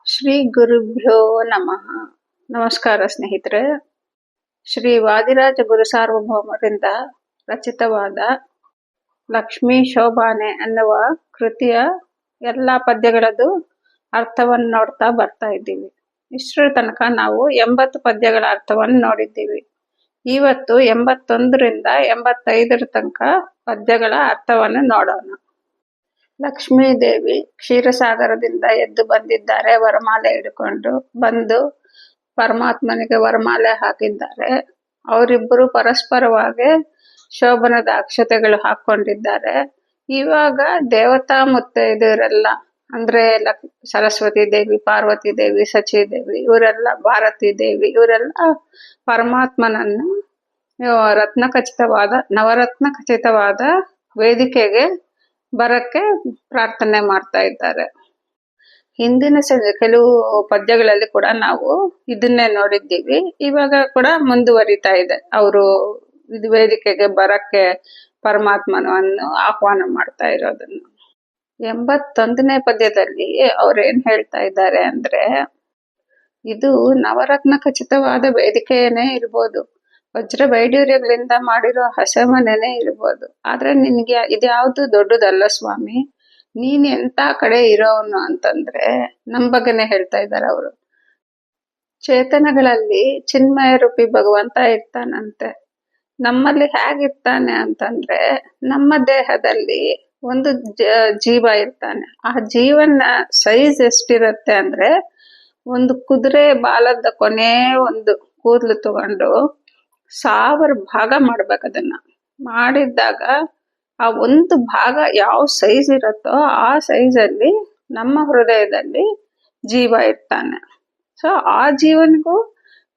ಶ್ರೀ ಗುರುಭ್ಯೋ ನಮಃ. ನಮಸ್ಕಾರ ಸ್ನೇಹಿತರೆ. ಶ್ರೀ ವಾದಿರಾಜ ಗುರು ಸಾರ್ವಭೌಮರಿಂದ ರಚಿತವಾದ ಲಕ್ಷ್ಮೀ ಶೋಭಾನೆ ಅನ್ನುವ ಕೃತಿಯ ಎಲ್ಲ ಪದ್ಯಗಳದ್ದು ಅರ್ಥವನ್ನು ನೋಡ್ತಾ ಬರ್ತಾ ಇದ್ದೀವಿ. ಇಷ್ಟರ ತನಕ ನಾವು 80 ಪದ್ಯಗಳ ಅರ್ಥವನ್ನು ನೋಡಿದ್ದೀವಿ. ಇವತ್ತು 81ರಿಂದ 85 ತನಕ ಪದ್ಯಗಳ ಅರ್ಥವನ್ನು ನೋಡೋಣ. ಲಕ್ಷ್ಮೀ ದೇವಿ ಕ್ಷೀರಸಾಗರದಿಂದ ಎದ್ದು ಬಂದಿದ್ದಾರೆ. ವರಮಾಲೆ ಹಿಡ್ಕೊಂಡು ಬಂದು ಪರಮಾತ್ಮನಿಗೆ ವರಮಾಲೆ ಹಾಕಿದ್ದಾರೆ. ಅವರಿಬ್ಬರು ಪರಸ್ಪರವಾಗಿ ಶೋಭನದ ಅಕ್ಷತೆಗಳು ಹಾಕೊಂಡಿದ್ದಾರೆ. ಇವಾಗ ದೇವತಾ ಮುತ್ತೈದೆಯರೆಲ್ಲ ಅಂದ್ರೆ ಸರಸ್ವತಿ ದೇವಿ, ಪಾರ್ವತಿ ದೇವಿ, ಸಚಿ ದೇವಿ, ಇವರೆಲ್ಲ ಭಾರತೀ ದೇವಿ, ಇವರೆಲ್ಲ ಪರಮಾತ್ಮನನ್ನು ನವರತ್ನ ಖಚಿತವಾದ ವೇದಿಕೆಗೆ ಬರಕ್ಕೆ ಪ್ರಾರ್ಥನೆ ಮಾಡ್ತಾ ಇದ್ದಾರೆ. ಹಿಂದಿನ ಕೆಲವು ಪದ್ಯಗಳಲ್ಲಿ ಕೂಡ ನಾವು ಇದನ್ನೇ ನೋಡಿದ್ದೀವಿ. ಇವಾಗ ಕೂಡ ಮುಂದುವರಿತಾ ಇದೆ. ಅವರು ವೇದಿಕೆಗೆ ಬರಕ್ಕೆ ಪರಮಾತ್ಮನನ್ನು ಆಹ್ವಾನ ಮಾಡ್ತಾ ಇರೋದನ್ನು. 81ನೇ ಪದ್ಯದಲ್ಲಿ ಅವ್ರೇನ್ ಹೇಳ್ತಾ ಇದ್ದಾರೆ ಅಂದ್ರೆ, ಇದು ನವರತ್ನ ಖಚಿತವಾದ ವೇದಿಕೆಯೇ ಇರ್ಬೋದು, ವಜ್ರ ವೈಡೂರ್ಯಗಳಿಂದ ಮಾಡಿರೋ ಹಸೆಮನೆನೇ ಇರ್ಬೋದು, ಆದ್ರೆ ನಿನ್ಗೆ ಇದ್ಯಾವುದು ದೊಡ್ಡದಲ್ಲ ಸ್ವಾಮಿ. ನೀನ್ ಎಂತ ಕಡೆ ಇರೋನು ಅಂತಂದ್ರೆ ನಮ್ ಬಗ್ಗೆನೆ ಹೇಳ್ತಾ ಇದ್ದಾರೆ ಅವರು. ಚೇತನಗಳಲ್ಲಿ ಚಿನ್ಮಯ ರೂಪಿ ಭಗವಂತ ಇರ್ತಾನಂತೆ. ನಮ್ಮಲ್ಲಿ ಹೇಗಿರ್ತಾನೆ ಅಂತಂದ್ರೆ, ನಮ್ಮ ದೇಹದಲ್ಲಿ ಒಂದು ಜೀವ ಇರ್ತಾನೆ. ಆ ಜೀವನ ಸೈಜ್ ಎಷ್ಟಿರತ್ತೆ ಅಂದ್ರೆ, ಒಂದು ಕುದುರೆ ಬಾಲದ ಕೊನೆ ಒಂದು ಕೂದಲು ತಗೊಂಡು 1000 ಭಾಗ ಮಾಡ್ಬೇಕು. ಅದನ್ನ ಮಾಡಿದ್ದಾಗ ಆ ಒಂದು ಭಾಗ ಯಾವ ಸೈಜ್ ಇರುತ್ತೋ ಆ ಸೈಜಲ್ಲಿ ನಮ್ಮ ಹೃದಯದಲ್ಲಿ ಜೀವ ಇರ್ತಾನೆ. ಸೊ ಆ ಜೀವನಿಗೂ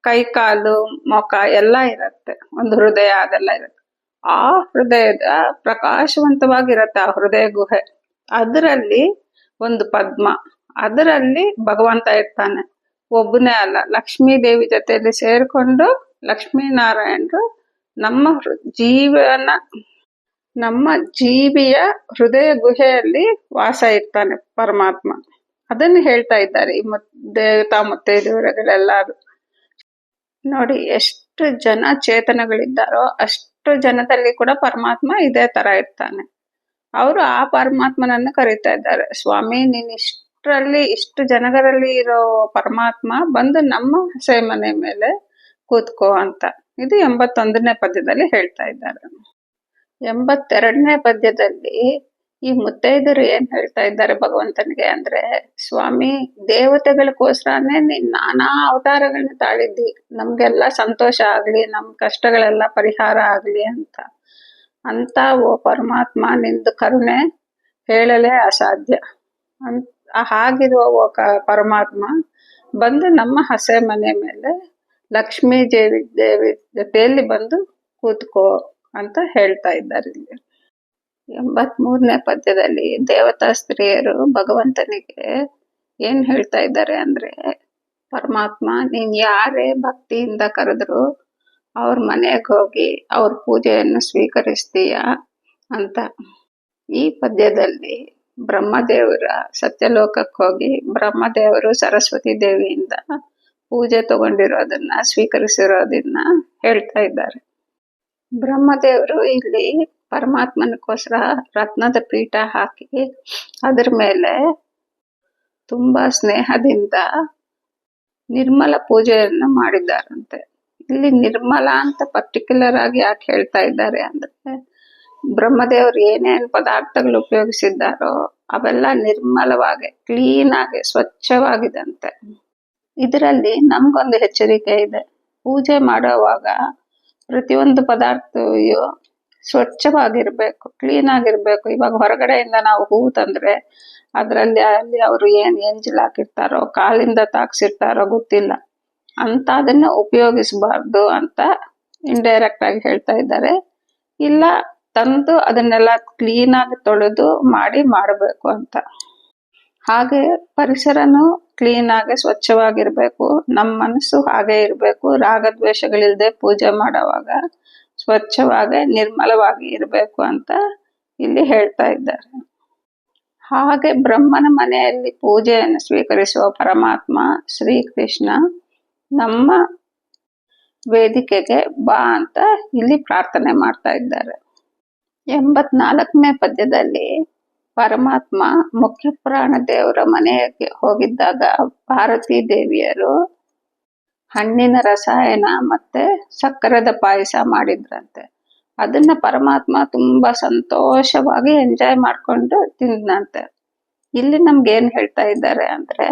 ಕೈ ಕಾಲು ಮುಖ ಎಲ್ಲ ಇರತ್ತೆ, ಒಂದು ಹೃದಯ ಅದೆಲ್ಲ ಇರುತ್ತೆ. ಆ ಹೃದಯದ ಪ್ರಕಾಶವಂತವಾಗಿರತ್ತೆ ಆ ಹೃದಯ ಗುಹೆ. ಅದರಲ್ಲಿ ಒಂದು ಪದ್ಮ, ಅದರಲ್ಲಿ ಭಗವಂತ ಇರ್ತಾನೆ. ಒಬ್ಬನೇ ಅಲ್ಲ, ಲಕ್ಷ್ಮೀ ದೇವಿ ಜೊತೆಯಲ್ಲಿ ಸೇರ್ಕೊಂಡು ಲಕ್ಷ್ಮೀನಾರಾಯಣರು ನಮ್ಮ ಜೀವಿಯ ಹೃದಯ ಗುಹೆಯಲ್ಲಿ ವಾಸ ಇರ್ತಾನೆ ಪರಮಾತ್ಮ. ಅದನ್ನು ಹೇಳ್ತಾ ಇದ್ದಾರೆ ಈ ದೇವತಾ ಮುತ್ತೈದೆಯರೆಲ್ಲರೂ. ನೋಡಿ, ಎಷ್ಟು ಜನ ಚೇತನಗಳಿದ್ದಾರೋ ಅಷ್ಟು ಜನದಲ್ಲಿ ಕೂಡ ಪರಮಾತ್ಮ ಇದೇ ತರ ಇರ್ತಾನೆ. ಅವರು ಆ ಪರಮಾತ್ಮನನ್ನು ಕರೀತಾ ಇದ್ದಾರೆ, ಸ್ವಾಮಿ ನೀನ್ ಇಷ್ಟು ಜನಗರಲ್ಲಿ ಇರೋ ಪರಮಾತ್ಮ ಬಂದು ನಮ್ಮ ಹಸೆ ಮನೆ ಮೇಲೆ ಕೂತ್ಕೋ ಅಂತ. ಇದು 81ನೇ ಪದ್ಯದಲ್ಲಿ ಹೇಳ್ತಾ ಇದ್ದಾರೆ. 82ನೇ ಪದ್ಯದಲ್ಲಿ ಈ ಮುತ್ತೈದರು ಏನ್ ಹೇಳ್ತಾ ಇದ್ದಾರೆ ಭಗವಂತನಿಗೆ ಅಂದ್ರೆ, ಸ್ವಾಮಿ ದೇವತೆಗಳಿಗೋಸ್ಕರನೇ ನೀನ್ ನಾನಾ ಅವತಾರಗಳನ್ನ ತಾಳಿದ್ದಿ, ನಮ್ಗೆಲ್ಲ ಸಂತೋಷ ಆಗ್ಲಿ, ನಮ್ ಕಷ್ಟಗಳೆಲ್ಲ ಪರಿಹಾರ ಆಗ್ಲಿ ಅಂತ ಓ ಪರಮಾತ್ಮ, ನಿಂದು ಕರುಣೆ ಹೇಳಲೇ ಅಸಾಧ್ಯ. ಹಾಗಿರುವ ಓ ಪರಮಾತ್ಮ ಬಂದು ನಮ್ಮ ಹಸೆ ಮನೆ ಮೇಲೆ ಲಕ್ಷ್ಮೀ ದೇವಿ ಜೊತೆಯಲ್ಲಿ ಬಂದು ಕೂತ್ಕೋ ಅಂತ ಹೇಳ್ತಾ ಇದ್ದಾರೆ. ಇಲ್ಲಿ 83ನೇ ಪದ್ಯದಲ್ಲಿ ದೇವತಾ ಸ್ತ್ರೀಯರು ಭಗವಂತನಿಗೆ ಏನ್ ಹೇಳ್ತಾ ಇದ್ದಾರೆ ಅಂದ್ರೆ, ಪರಮಾತ್ಮ ನೀನ್ ಯಾರೇ ಭಕ್ತಿಯಿಂದ ಕರೆದ್ರು ಅವ್ರ ಮನೆಗೆ ಹೋಗಿ ಅವ್ರ ಪೂಜೆಯನ್ನು ಸ್ವೀಕರಿಸ್ತೀಯ ಅಂತ. ಈ ಪದ್ಯದಲ್ಲಿ ಬ್ರಹ್ಮದೇವರ ಸತ್ಯಲೋಕಕ್ಕೆ ಹೋಗಿ ಬ್ರಹ್ಮದೇವರು ಸರಸ್ವತಿ ದೇವಿಯಿಂದ ಪೂಜೆ ತಗೊಂಡಿರೋದನ್ನ ಸ್ವೀಕರಿಸಿರೋದನ್ನ ಹೇಳ್ತಾ ಇದ್ದಾರೆ. ಬ್ರಹ್ಮದೇವರು ಇಲ್ಲಿ ಪರಮಾತ್ಮನಕ್ಕೋಸ್ಕರ ರತ್ನದ ಪೀಠ ಹಾಕಿ ಅದ್ರ ಮೇಲೆ ತುಂಬಾ ಸ್ನೇಹದಿಂದ ನಿರ್ಮಲ ಪೂಜೆಯನ್ನು ಮಾಡಿದ್ದಾರಂತೆ. ಇಲ್ಲಿ ನಿರ್ಮಲ ಅಂತ ಪರ್ಟಿಕ್ಯುಲರ್ ಆಗಿ ಯಾಕೆ ಹೇಳ್ತಾ ಇದ್ದಾರೆ ಅಂದ್ರೆ, ಬ್ರಹ್ಮದೇವರು ಏನೇನು ಪದಾರ್ಥಗಳು ಉಪಯೋಗಿಸಿದ್ದಾರೋ ಅವೆಲ್ಲ ನಿರ್ಮಲವಾಗಿ, ಕ್ಲೀನ್ ಆಗಿ, ಸ್ವಚ್ಛವಾಗಿದಂತೆ. ಇದರಲ್ಲಿ ನಮ್ಗೊಂದು ಎಚ್ಚರಿಕೆ ಇದೆ. ಪೂಜೆ ಮಾಡುವಾಗ ಪ್ರತಿಯೊಂದು ಪದಾರ್ಥವು ಸ್ವಚ್ಛವಾಗಿರ್ಬೇಕು, ಕ್ಲೀನ್ ಆಗಿರ್ಬೇಕು. ಇವಾಗ ಹೊರಗಡೆಯಿಂದ ನಾವು ಹೂ ತಂದ್ರೆ ಅಲ್ಲಿ ಅವರು ಎಂಜಲ್ ಹಾಕಿರ್ತಾರೋ, ಕಾಲಿಂದ ತಾಕ್ಸಿರ್ತಾರೋ ಗೊತ್ತಿಲ್ಲ, ಅಂತ ಅದನ್ನ ಉಪಯೋಗಿಸಬಾರ್ದು ಅಂತ ಇಂಡೈರೆಕ್ಟ್ ಆಗಿ ಹೇಳ್ತಾ ಇದ್ದಾರೆ. ಇಲ್ಲ, ತಂದು ಅದನ್ನೆಲ್ಲ ಕ್ಲೀನ್ ಆಗಿ ತೊಳೆದು ಮಾಡಬೇಕು ಅಂತ. ಹಾಗೆ ಪರಿಸರನು ಕ್ಲೀನ್ ಆಗಿ ಸ್ವಚ್ಛವಾಗಿರ್ಬೇಕು, ನಮ್ಮ ಮನಸ್ಸು ಹಾಗೆ ಇರ್ಬೇಕು. ರಾಗದ್ವೇಷಗಳಿಲ್ದೆ ಪೂಜೆ ಮಾಡುವಾಗ ಸ್ವಚ್ಛವಾಗಿ ನಿರ್ಮಲವಾಗಿ ಇರಬೇಕು ಅಂತ ಇಲ್ಲಿ ಹೇಳ್ತಾ ಇದ್ದಾರೆ. ಹಾಗೆ ಬ್ರಹ್ಮನ ಮನೆಯಲ್ಲಿ ಪೂಜೆಯನ್ನು ಸ್ವೀಕರಿಸುವ ಪರಮಾತ್ಮ ಶ್ರೀಕೃಷ್ಣ ನಮ್ಮ ವೇದಿಕೆಗೆ ಬಾ ಅಂತ ಇಲ್ಲಿ ಪ್ರಾರ್ಥನೆ ಮಾಡ್ತಾ ಇದ್ದಾರೆ. 84ನೇ ಪದ್ಯದಲ್ಲಿ ಪರಮಾತ್ಮ ಮುಖ್ಯ ಪುರಾಣ ದೇವರ ಮನೆಗೆ ಹೋಗಿದ್ದಾಗ ಪಾರ್ವತಿ ದೇವಿಯರು ಹಣ್ಣಿನ ರಸಾಯನ ಮತ್ತೆ ಸಕ್ಕರೆದ ಪಾಯಸ ಮಾಡಿದ್ರಂತೆ. ಅದನ್ನ ಪರಮಾತ್ಮ ತುಂಬಾ ಸಂತೋಷವಾಗಿ ಎಂಜಾಯ್ ಮಾಡ್ಕೊಂಡು ತಿಂದಂತೆ. ಇಲ್ಲಿ ನಮ್ಗೆ ಏನ್ ಹೇಳ್ತಾ ಇದ್ದಾರೆ ಅಂದ್ರೆ,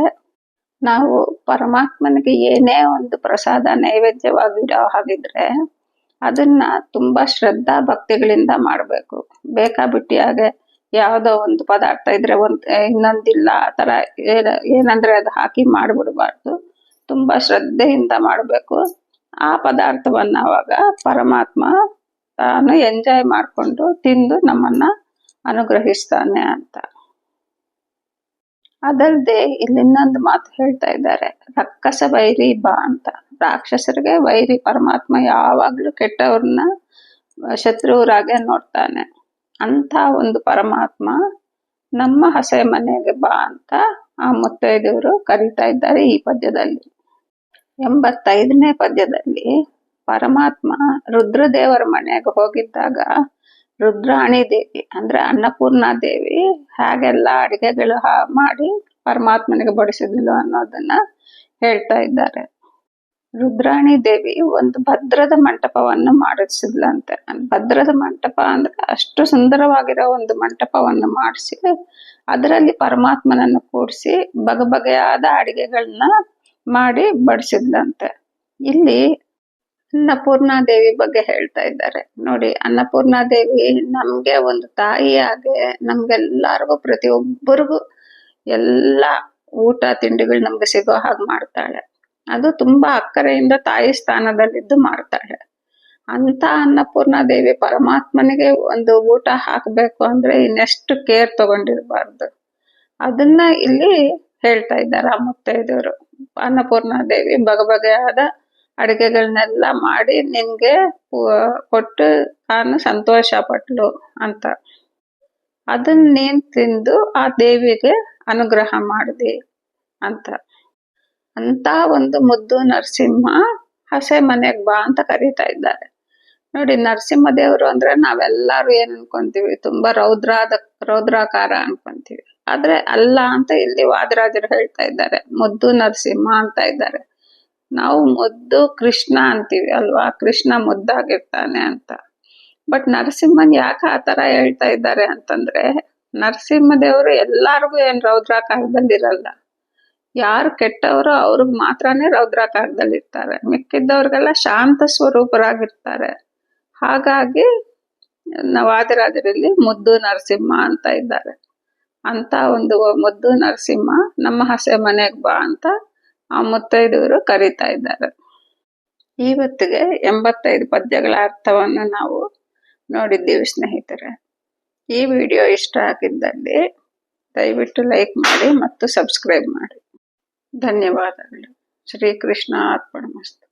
ನಾವು ಪರಮಾತ್ಮನಿಗೆ ಏನೇ ಒಂದು ಪ್ರಸಾದ ನೈವೇದ್ಯವಾಗಿಡೋ ಹಾಗಿದ್ರೆ ಅದನ್ನ ತುಂಬಾ ಶ್ರದ್ಧಾ ಭಕ್ತಿಗಳಿಂದ ಮಾಡ್ಬೇಕು. ಬೇಕಾಬಿಟ್ಟಿಯಾಗೆ ಯಾವುದೋ ಒಂದು ಪದಾರ್ಥ ಇದ್ರೆ ಇನ್ನೊಂದಿಲ್ಲ ಆ ತರ ಏನಂದ್ರೆ ಅದು ಹಾಕಿ ಮಾಡ್ಬಿಡ್ಬಾರ್ದು. ತುಂಬಾ ಶ್ರದ್ಧೆಯಿಂದ ಮಾಡ್ಬೇಕು. ಆ ಪದಾರ್ಥವನ್ನ ಅವಾಗ ಪರಮಾತ್ಮ ತಾನು ಎಂಜಾಯ್ ಮಾಡ್ಕೊಂಡು ತಿಂದು ನಮ್ಮನ್ನ ಅನುಗ್ರಹಿಸ್ತಾನೆ ಅಂತ. ಅದಲ್ಲದೆ ಇಲ್ಲಿ ಇನ್ನೊಂದು ಮಾತು ಹೇಳ್ತಾ ಇದ್ದಾರೆ, ರಕ್ಕಸ ವೈರಿ ಬಾ ಅಂತ. ರಾಕ್ಷಸರಿಗೆ ವೈರಿ ಪರಮಾತ್ಮ ಯಾವಾಗ್ಲೂ ಕೆಟ್ಟವ್ರನ್ನ ಶತ್ರುವರಾಗೆ ನೋಡ್ತಾನೆ. ಅಂತ ಒಂದು ಪರಮಾತ್ಮ ನಮ್ಮ ಹಸೆ ಮನೆಗೆ ಬಾ ಅಂತ ಆ ಮುತ್ತೈದೆಯವರು ಕರೀತಾ ಇದ್ದಾರೆ ಈ ಪದ್ಯದಲ್ಲಿ. 85ನೇ ಪದ್ಯದಲ್ಲಿ ಪರಮಾತ್ಮ ರುದ್ರದೇವರ ಮನೆಗೆ ಹೋಗಿದ್ದಾಗ ರುದ್ರಾಣಿ ದೇವಿ ಅಂದ್ರೆ ಅನ್ನಪೂರ್ಣ ದೇವಿ ಹೇಗೆಲ್ಲ ಅಡಿಗೆಗಳು ಮಾಡಿ ಪರಮಾತ್ಮನಿಗೆ ಬಡಿಸಿದ್ಲು ಅನ್ನೋದನ್ನ ಹೇಳ್ತಾ ಇದ್ದಾರೆ. ರುದ್ರಾಣಿ ದೇವಿ ಒಂದು ಭದ್ರದ ಮಂಟಪವನ್ನು ಮಾಡಿಸಿದ್ಲಂತೆ. ಭದ್ರದ ಮಂಟಪ ಅಂದ್ರೆ ಅಷ್ಟು ಸುಂದರವಾಗಿರೋ ಒಂದು ಮಂಟಪವನ್ನು ಮಾಡಿಸಿ ಅದರಲ್ಲಿ ಪರಮಾತ್ಮನನ್ನು ಕೂಡಿಸಿ ಬಗೆಯಾದ ಅಡಿಗೆಗಳನ್ನ ಮಾಡಿ ಬಡಿಸಿದ್ಲಂತೆ. ಇಲ್ಲಿ ಅನ್ನಪೂರ್ಣ ದೇವಿ ಬಗ್ಗೆ ಹೇಳ್ತಾ ಇದ್ದಾರೆ ನೋಡಿ. ಅನ್ನಪೂರ್ಣ ದೇವಿ ನಮ್ಗೆ ಒಂದು ತಾಯಿಯಾಗೆ ನಮ್ಗೆಲ್ಲರಿಗೂ ಪ್ರತಿಯೊಬ್ಬರಿಗೂ ಎಲ್ಲ ಊಟ ತಿಂಡಿಗಳು ನಮ್ಗೆ ಸಿಗೋ ಹಾಗೆ ಮಾಡ್ತಾಳೆ. ಅದು ತುಂಬಾ ಅಕ್ಕರೆಯಿಂದ ತಾಯಿ ಸ್ಥಾನದಲ್ಲಿದ್ದು ಮಾಡ್ತಾಳೆ. ಅಂತ ಅನ್ನಪೂರ್ಣ ದೇವಿ ಪರಮಾತ್ಮನಿಗೆ ಒಂದು ಊಟ ಹಾಕ್ಬೇಕು ಅಂದ್ರೆ ಇನ್ನೆಷ್ಟು ಕೇರ್ ತಗೊಂಡಿರ್ಬಾರ್ದು. ಅದನ್ನ ಇಲ್ಲಿ ಹೇಳ್ತಾ ಇದ್ದಾರೆ ಆ ಮುತ್ತೈದೆಯವರು. ಅನ್ನಪೂರ್ಣ ದೇವಿ ಬಗೆಯಾದ ಅಡಿಗೆಗಳನ್ನೆಲ್ಲ ಮಾಡಿ ನಿನ್ಗೆ ಕೊಟ್ಟು ತಾನು ಸಂತೋಷ ಪಟ್ಲು ಅಂತ. ಅದನ್ನ ನೀನ್ ತಿಂದು ಆ ದೇವಿಗೆ ಅನುಗ್ರಹ ಮಾಡಿದಿ ಅಂತ. ಅಂತ ಒಂದು ಮುದ್ದು ನರಸಿಂಹ ಹಸೆ ಮನೆಗ್ ಬಾ ಅಂತ ಕರೀತಾ ಇದ್ದಾರೆ ನೋಡಿ. ನರಸಿಂಹ ದೇವರು ಅಂದ್ರೆ ನಾವೆಲ್ಲರೂ ಏನ್ ಅನ್ಕೊಂತೀವಿ, ತುಂಬಾ ರೌದ್ರಾಕಾರ ಅನ್ಕೊಂತೀವಿ. ಆದ್ರೆ ಅಲ್ಲ ಅಂತ ಇಲ್ಲಿ ವಾದಿರಾಜರು ಹೇಳ್ತಾ ಇದ್ದಾರೆ. ಮುದ್ದು ನರಸಿಂಹ ಅಂತ ಇದ್ದಾರೆ. ನಾವು ಮುದ್ದು ಕೃಷ್ಣ ಅಂತೀವಿ ಅಲ್ವಾ, ಕೃಷ್ಣ ಮುದ್ದಾಗಿರ್ತಾನೆ ಅಂತ. ಬಟ್ ನರಸಿಂಹನ್ ಯಾಕೆ ಆ ತರ ಹೇಳ್ತಾ ಇದ್ದಾರೆ ಅಂತಂದ್ರೆ, ನರಸಿಂಹ ದೇವರು ಎಲ್ಲಾರ್ಗು ಏನ್ ರೌದ್ರಾಕಾರದಲ್ಲಿ ಇರಲ್ಲ. ಯಾರು ಕೆಟ್ಟವರು ಅವ್ರಿಗೆ ಮಾತ್ರನೇ ರೌದ್ರಾಕಾರದಲ್ಲಿ ಇರ್ತಾರೆ. ಮಿಕ್ಕಿದ್ದವ್ರಿಗೆಲ್ಲ ಶಾಂತ ಸ್ವರೂಪರಾಗಿರ್ತಾರೆ. ಹಾಗಾಗಿ ವಾದಿರಾಜರಲ್ಲಿ ಮುದ್ದು ನರಸಿಂಹ ಅಂತ ಇದ್ದಾರೆ. ಅಂತ ಒಂದು ಮುದ್ದು ನರಸಿಂಹ ನಮ್ಮ ಹಸೆ ಮನೆಗ್ ಬಾ ಅಂತ ಆ ಮುತ್ತೈದೆಯವರು ಕರೀತಾ ಇದ್ದಾರೆ. ಇವತ್ತಿಗೆ 85 ಪದ್ಯಗಳ ಅರ್ಥವನ್ನು ನಾವು ನೋಡಿದ್ದೀವಿ ಸ್ನೇಹಿತರೆ. ಈ ವಿಡಿಯೋ ಇಷ್ಟ ಆಗಿದ್ದಲ್ಲಿ ದಯವಿಟ್ಟು ಲೈಕ್ ಮಾಡಿ ಮತ್ತು ಸಬ್ಸ್ಕ್ರೈಬ್ ಮಾಡಿ. ಧನ್ಯವಾದಗಳು. ಶ್ರೀಕೃಷ್ಣ ಅರ್ಪಣಮಸ್ತು.